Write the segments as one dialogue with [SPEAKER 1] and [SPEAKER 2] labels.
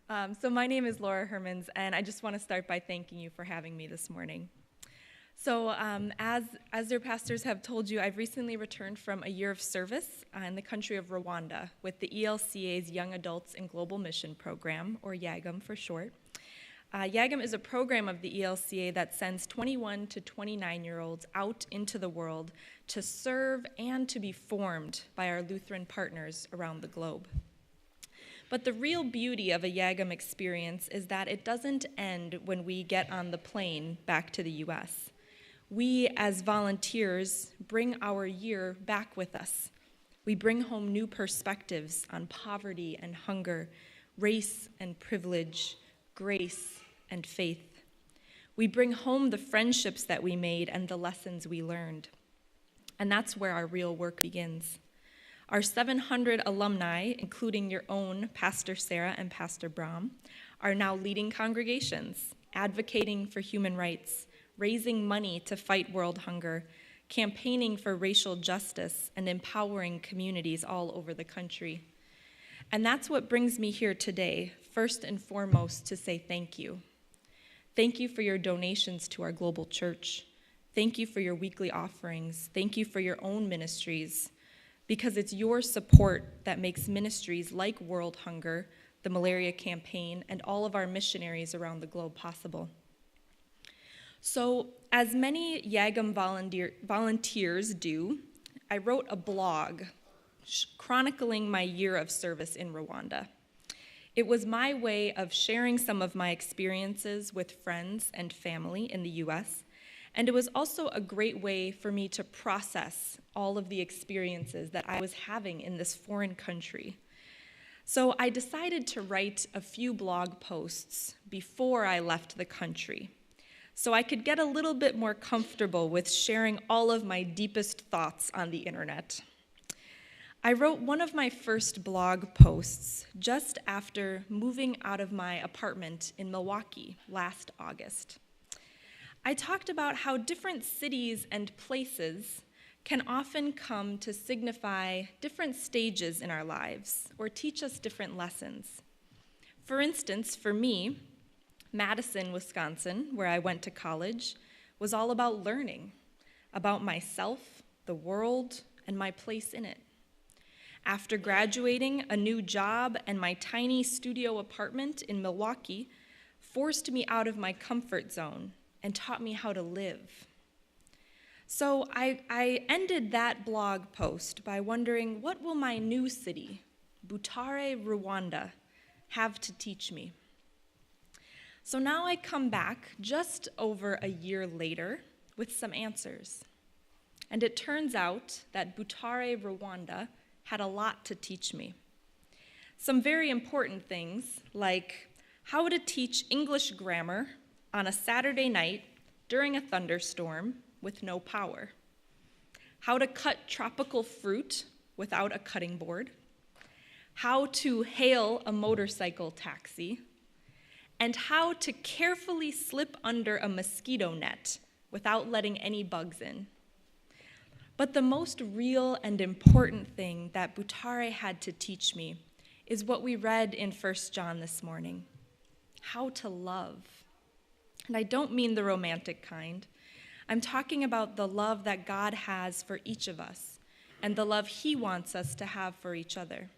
[SPEAKER 1] So my name is Laura Hermans, and I just want to start by thanking you for having me this morning. So as your pastors have told you, I've recently returned from a year of service in the country of Rwanda with the ELCA's Young Adults in Global Mission Program, or YAGM for short. YAGM is a program of the ELCA that sends 21 to 29-year-olds out into the world to serve and to be formed by our Lutheran partners around the globe. But the real beauty of a YAGM experience is that it doesn't end when we get on the plane back to the US. We, as volunteers, bring our year back with us. We bring home new perspectives on poverty and hunger, race and privilege, grace and faith. We bring home the friendships that we made and the lessons we learned. And that's where our real work begins. Our 700 alumni, including your own Pastor Sarah and Pastor Brahm, are now leading congregations, advocating for human rights, raising money to fight world hunger, campaigning for racial justice, and empowering communities all over the country. And that's what brings me here today, first and foremost, to say thank you. Thank you for your donations to our global church. Thank you for your weekly offerings. Thank you for your own ministries, because it's your support that makes ministries like World Hunger, the Malaria Campaign, and all of our missionaries around the globe possible. So, as many YAGM volunteers do, I wrote a blog chronicling my year of service in Rwanda. It was my way of sharing some of my experiences with friends and family in the US, and it was also a great way for me to process all of the experiences that I was having in this foreign country. So I decided to write a few blog posts before I left the country, so I could get a little bit more comfortable with sharing all of my deepest thoughts on the internet. I wrote one of my first blog posts just after moving out of my apartment in Milwaukee last August. I talked about how different cities and places can often come to signify different stages in our lives or teach us different lessons. For instance, for me, Madison, Wisconsin, where I went to college, was all about learning, about myself, the world, and my place in it. After graduating, a new job and my tiny studio apartment in Milwaukee forced me out of my comfort zone and taught me how to live. So I ended that blog post by wondering, what will my new city, Butare, Rwanda, have to teach me? So now I come back just over a year later with some answers. And it turns out that Butare, Rwanda had a lot to teach me. Some very important things, like how to teach English grammar on a Saturday night during a thunderstorm with no power, how to cut tropical fruit without a cutting board, how to hail a motorcycle taxi, and how to carefully slip under a mosquito net without letting any bugs in. But the most real and important thing that Butare had to teach me is what we read in 1 John this morning, how to love. And I don't mean the romantic kind. I'm talking about the love that God has for each of us and the love he wants us to have for each other.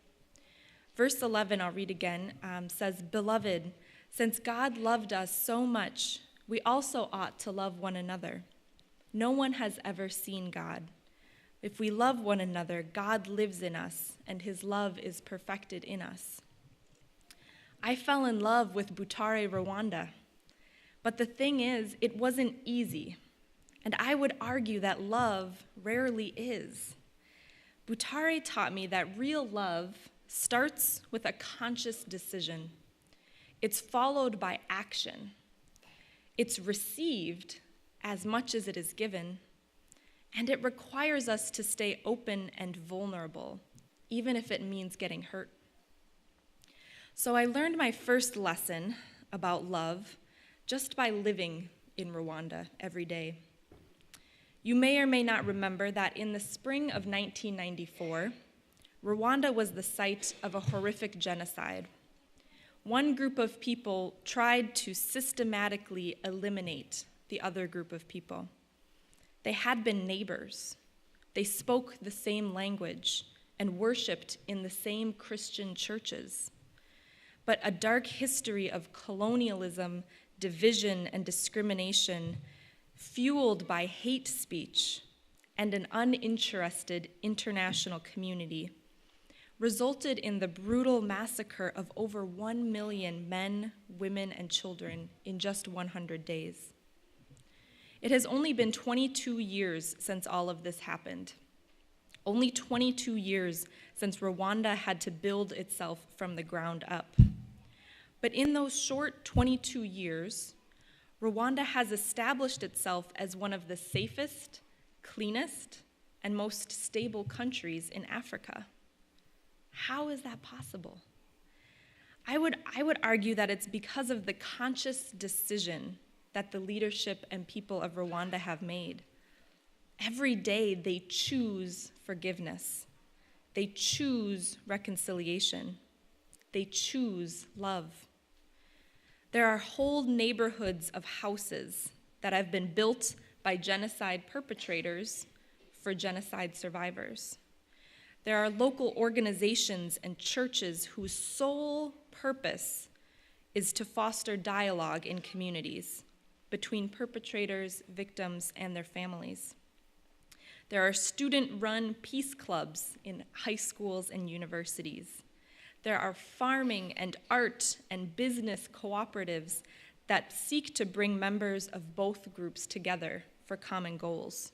[SPEAKER 1] Verse 11, I'll read again, says, "Beloved, since God loved us so much, we also ought to love one another. No one has ever seen God. If we love one another, God lives in us, and his love is perfected in us." I fell in love with Butare, Rwanda. But the thing is, it wasn't easy. And I would argue that love rarely is. Butare taught me that real love starts with a conscious decision. It's followed by action. It's received as much as it is given. And it requires us to stay open and vulnerable, even if it means getting hurt. So I learned my first lesson about love just by living in Rwanda every day. You may or may not remember that in the spring of 1994, Rwanda was the site of a horrific genocide. one group of people tried to systematically eliminate the other group of people. They had been neighbors. They spoke the same language and worshiped in the same Christian churches. But a dark history of colonialism, division, and discrimination, fueled by hate speech and an uninterested international community, resulted in the brutal massacre of over 1 million men, women, and children in just 100 days. It has only been 22 years since all of this happened. Only 22 years since Rwanda had to build itself from the ground up. But in those short 22 years, Rwanda has established itself as one of the safest, cleanest, and most stable countries in Africa. How is that possible? I would argue that it's because of the conscious decision that the leadership and people of Rwanda have made. Every day they choose forgiveness. They choose reconciliation. They choose love. There are whole neighborhoods of houses that have been built by genocide perpetrators for genocide survivors. There are local organizations and churches whose sole purpose is to foster dialogue in communities between perpetrators, victims, and their families. There are student-run peace clubs in high schools and universities. There are farming and art and business cooperatives that seek to bring members of both groups together for common goals.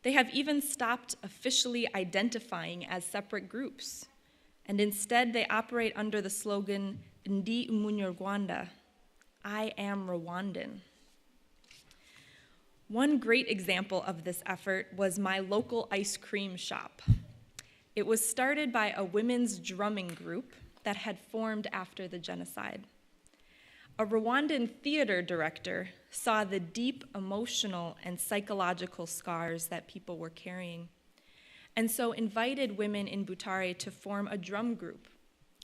[SPEAKER 1] They have even stopped officially identifying as separate groups, and instead they operate under the slogan, Ndi Umunyarwanda, I am Rwandan. One great example of this effort was my local ice cream shop. It was started by a women's drumming group that had formed after the genocide. A Rwandan theater director saw the deep emotional and psychological scars that people were carrying, and so invited women in Butare to form a drum group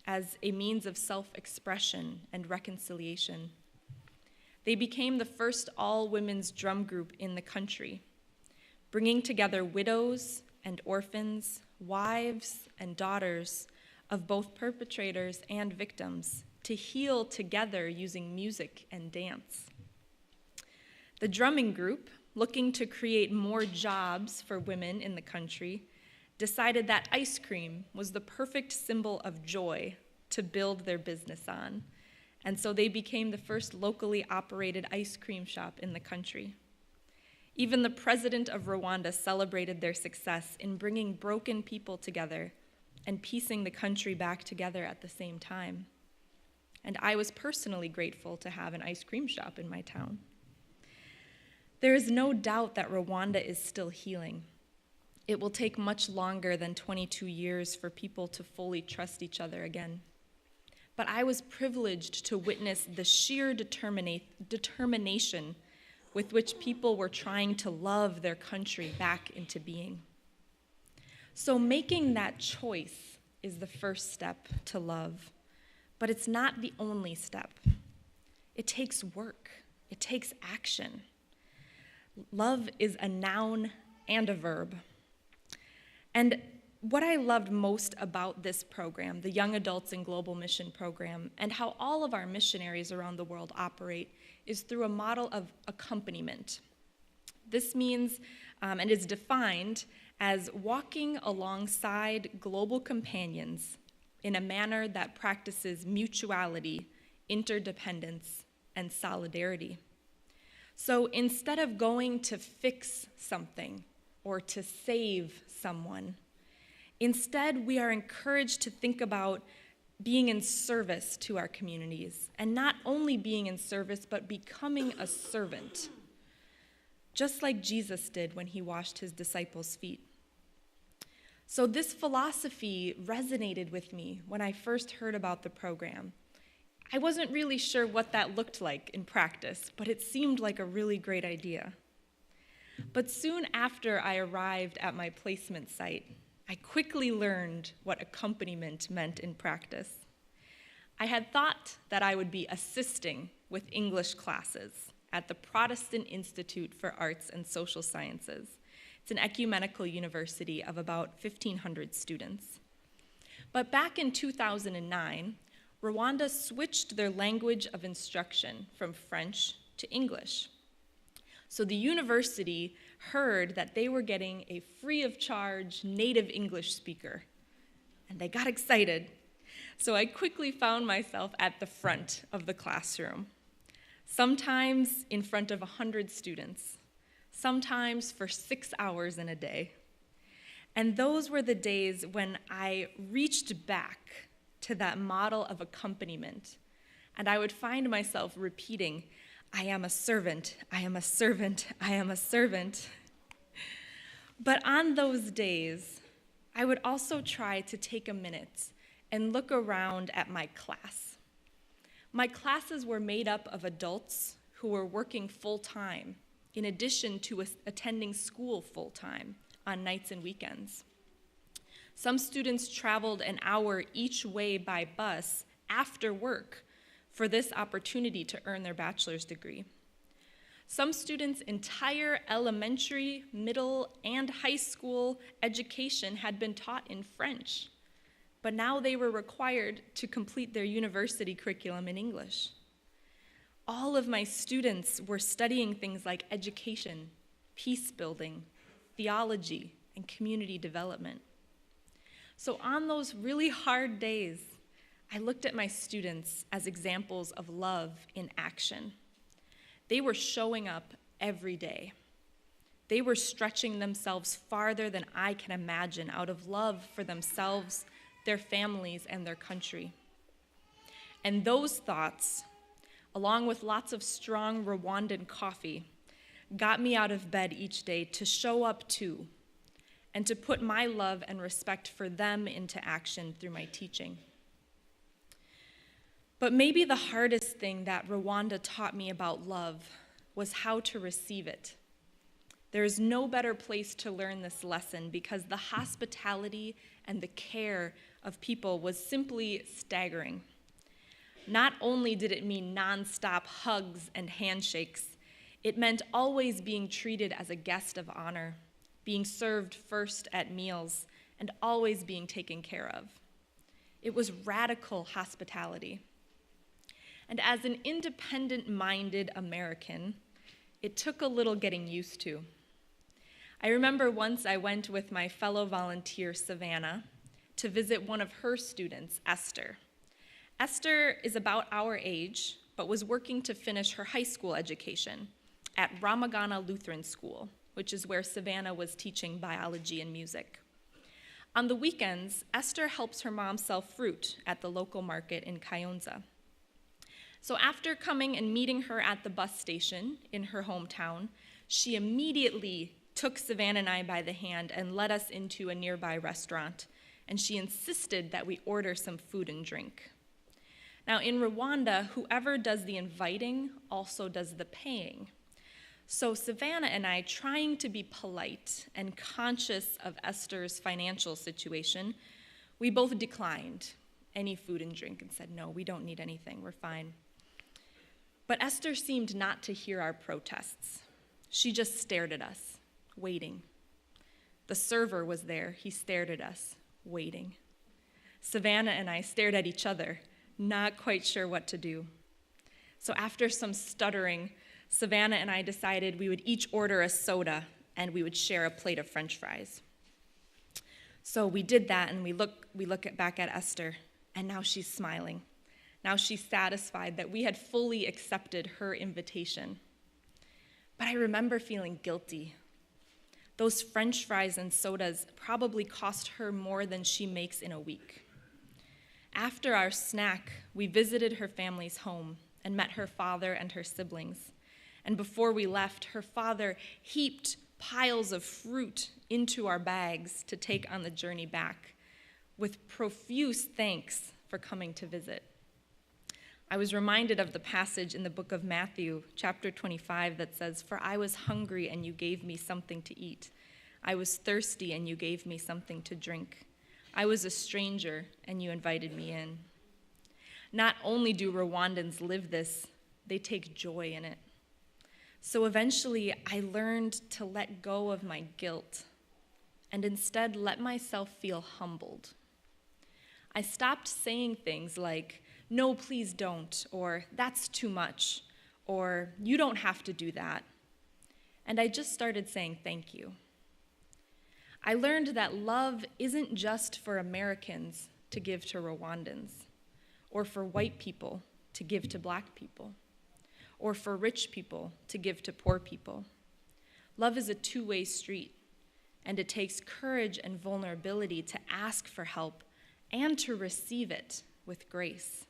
[SPEAKER 1] as a means of self-expression and reconciliation. They became the first all-women's drum group in the country, bringing together widows and orphans, wives and daughters of both perpetrators and victims to heal together using music and dance. The drumming group, looking to create more jobs for women in the country, decided that ice cream was the perfect symbol of joy to build their business on, and so they became the first locally operated ice cream shop in the country. Even the president of Rwanda celebrated their success in bringing broken people together and piecing the country back together at the same time. And I was personally grateful to have an ice cream shop in my town. There is no doubt that Rwanda is still healing. It will take much longer than 22 years for people to fully trust each other again. But I was privileged to witness the sheer determination with which people were trying to love their country back into being. So making that choice is the first step to love, but it's not the only step. It takes work. It takes action. Love is a noun and a verb. And what I loved most about this program, the Young Adults in Global Mission Program, and how all of our missionaries around the world operate, is through a model of accompaniment. This means, and is defined as walking alongside global companions in a manner that practices mutuality, interdependence, and solidarity. So instead of going to fix something or to save someone, instead we are encouraged to think about being in service to our communities, and not only being in service, but becoming a servant, just like Jesus did when he washed his disciples' feet. So this philosophy resonated with me when I first heard about the program. I wasn't really sure what that looked like in practice, but it seemed like a really great idea. But soon after I arrived at my placement site, I quickly learned what accompaniment meant in practice. I had thought that I would be assisting with English classes at the Protestant Institute for Arts and Social Sciences. It's an ecumenical university of about 1,500 students. But back in 2009, Rwanda switched their language of instruction from French to English. So the university heard that they were getting a free of charge native English speaker, and they got excited. So I quickly found myself at the front of the classroom, sometimes in front of 100 students, sometimes for 6 hours in a day. And those were the days when I reached back to that model of accompaniment, and I would find myself repeating, "I am a servant, I am a servant, I am a servant." But on those days, I would also try to take a minute and look around at my class. My classes were made up of adults who were working full-time, in addition to attending school full-time on nights and weekends. Some students traveled an hour each way by bus after work for this opportunity to earn their bachelor's degree. Some students' entire elementary, middle, and high school education had been taught in French, but now they were required to complete their university curriculum in English. All of my students were studying things like education, peace building, theology, and community development. So on those really hard days, I looked at my students as examples of love in action. They were showing up every day. They were stretching themselves farther than I can imagine out of love for themselves, their families, and their country. And those thoughts, along with lots of strong Rwandan coffee, got me out of bed each day to show up too, and to put my love and respect for them into action through my teaching. But maybe the hardest thing that Rwanda taught me about love was how to receive it. There is no better place to learn this lesson because the hospitality and the care of people was simply staggering. Not only did it mean nonstop hugs and handshakes, it meant always being treated as a guest of honor, being served first at meals, and always being taken care of. It was radical hospitality. And as an independent-minded American, it took a little getting used to. I remember once I went with my fellow volunteer, Savannah, to visit one of her students, Esther. Esther is about our age, but was working to finish her high school education at Ramagana Lutheran School, which is where Savannah was teaching biology and music. On the weekends, Esther helps her mom sell fruit at the local market in Kayonza. So after coming and meeting her at the bus station in her hometown, she immediately took Savannah and I by the hand and led us into a nearby restaurant, and she insisted that we order some food and drink. Now in Rwanda, whoever does the inviting also does the paying. So Savannah and I, trying to be polite and conscious of Esther's financial situation, we both declined any food and drink and said, "No, we don't need anything, we're fine." But Esther seemed not to hear our protests. She just stared at us, waiting. The server was there, he stared at us, waiting. Savannah and I stared at each other, not quite sure what to do. So after some stuttering, Savannah and I decided we would each order a soda and we would share a plate of French fries. So we did that, and we look back at Esther, and now she's smiling. Now she's satisfied that we had fully accepted her invitation. But I remember feeling guilty. Those French fries and sodas probably cost her more than she makes in a week. After our snack, we visited her family's home and met her father and her siblings. And before we left, her father heaped piles of fruit into our bags to take on the journey back, with profuse thanks for coming to visit. I was reminded of the passage in the book of Matthew, chapter 25, that says, "For I was hungry and you gave me something to eat. I was thirsty and you gave me something to drink. I was a stranger and you invited me in." Not only do Rwandans live this, they take joy in it. So eventually, I learned to let go of my guilt and instead let myself feel humbled. I stopped saying things like, "No, please don't," or "That's too much," or "You don't have to do that." And I just started saying thank you. I learned that love isn't just for Americans to give to Rwandans, or for white people to give to black people, or for rich people to give to poor people. Love is a two-way street, and it takes courage and vulnerability to ask for help and to receive it with grace.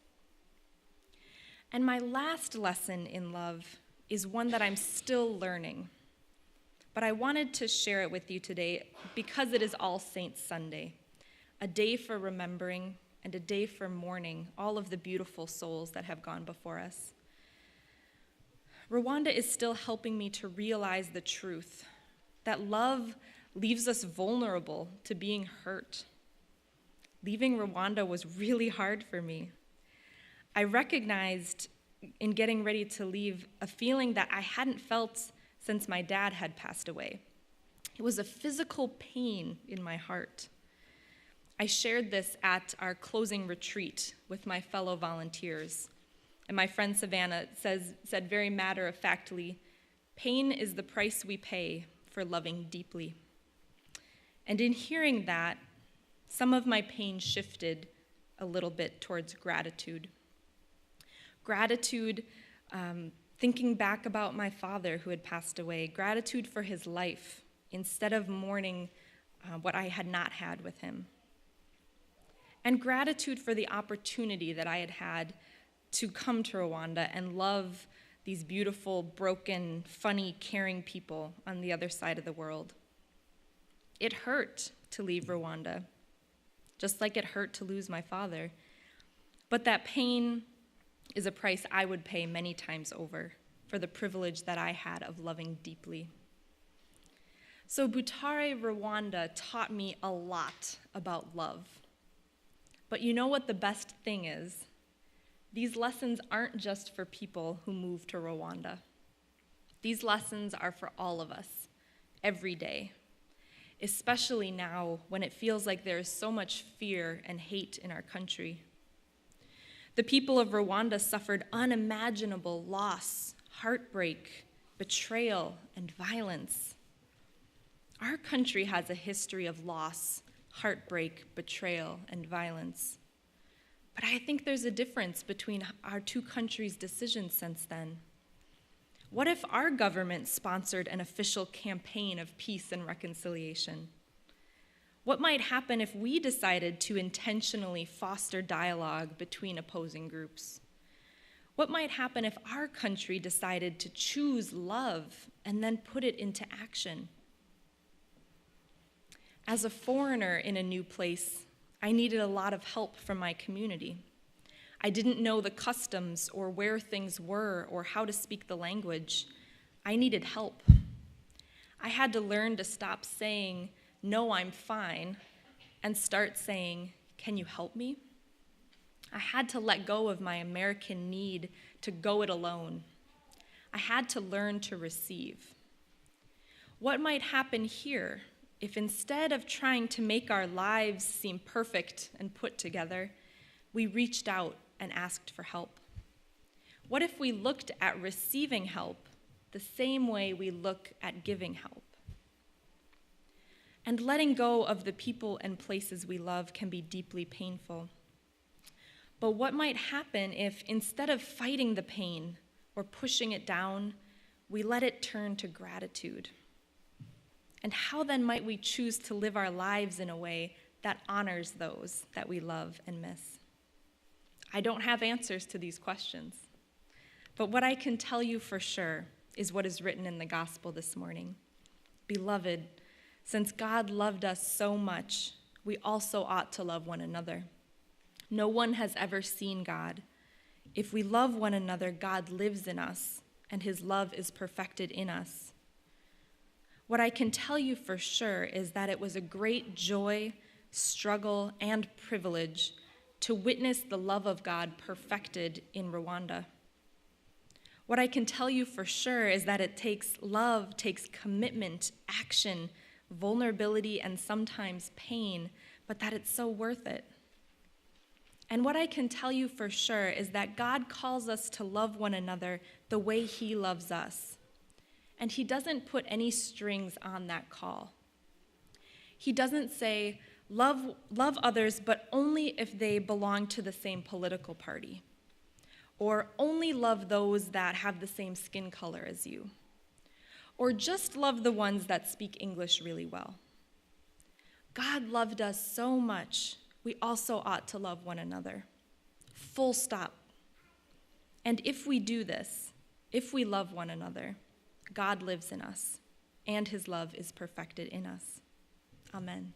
[SPEAKER 1] And my last lesson in love is one that I'm still learning, but I wanted to share it with you today because it is All Saints Sunday, a day for remembering and a day for mourning all of the beautiful souls that have gone before us. Rwanda is still helping me to realize the truth that love leaves us vulnerable to being hurt. Leaving Rwanda was really hard for me. I recognized in getting ready to leave a feeling that I hadn't felt since my dad had passed away. It was a physical pain in my heart. I shared this at our closing retreat with my fellow volunteers. And my friend Savannah said very matter-of-factly, "Pain is the price we pay for loving deeply." And in hearing that, some of my pain shifted a little bit towards gratitude. Gratitude, thinking back about my father who had passed away, gratitude for his life instead of mourning what I had not had with him. And gratitude for the opportunity that I had had to come to Rwanda and love these beautiful, broken, funny, caring people on the other side of the world. It hurt to leave Rwanda, just like it hurt to lose my father. But that pain is a price I would pay many times over for the privilege that I had of loving deeply. So Butare, Rwanda taught me a lot about love. But you know what the best thing is? These lessons aren't just for people who move to Rwanda. These lessons are for all of us, every day, especially now when it feels like there is so much fear and hate in our country. The people of Rwanda suffered unimaginable loss, heartbreak, betrayal, and violence. Our country has a history of loss, heartbreak, betrayal, and violence. But I think there's a difference between our two countries' decisions since then. What if our government sponsored an official campaign of peace and reconciliation? What might happen if we decided to intentionally foster dialogue between opposing groups? What might happen if our country decided to choose love and then put it into action? As a foreigner in a new place, I needed a lot of help from my community. I didn't know the customs or where things were or how to speak the language. I needed help. I had to learn to stop saying, "No, I'm fine," and start saying, "Can you help me?" I had to let go of my American need to go it alone. I had to learn to receive. What might happen here if instead of trying to make our lives seem perfect and put together, we reached out and asked for help? What if we looked at receiving help the same way we look at giving help? And letting go of the people and places we love can be deeply painful. But what might happen if instead of fighting the pain or pushing it down, we let it turn to gratitude? And how then might we choose to live our lives in a way that honors those that we love and miss? I don't have answers to these questions, but what I can tell you for sure is what is written in the gospel this morning. Beloved, since God loved us so much, we also ought to love one another. No one has ever seen God. If we love one another, God lives in us, and his love is perfected in us. What I can tell you for sure is that it was a great joy, struggle, and privilege to witness the love of God perfected in Rwanda. What I can tell you for sure is that it takes love, takes commitment, action, vulnerability, and sometimes pain, but that it's so worth it. And what I can tell you for sure is that God calls us to love one another the way he loves us. And he doesn't put any strings on that call. He doesn't say, love others, but only if they belong to the same political party. Or only love those that have the same skin color as you. Or just love the ones that speak English really well. God loved us so much, we also ought to love one another. Full stop. And if we do this, if we love one another, God lives in us, and his love is perfected in us. Amen.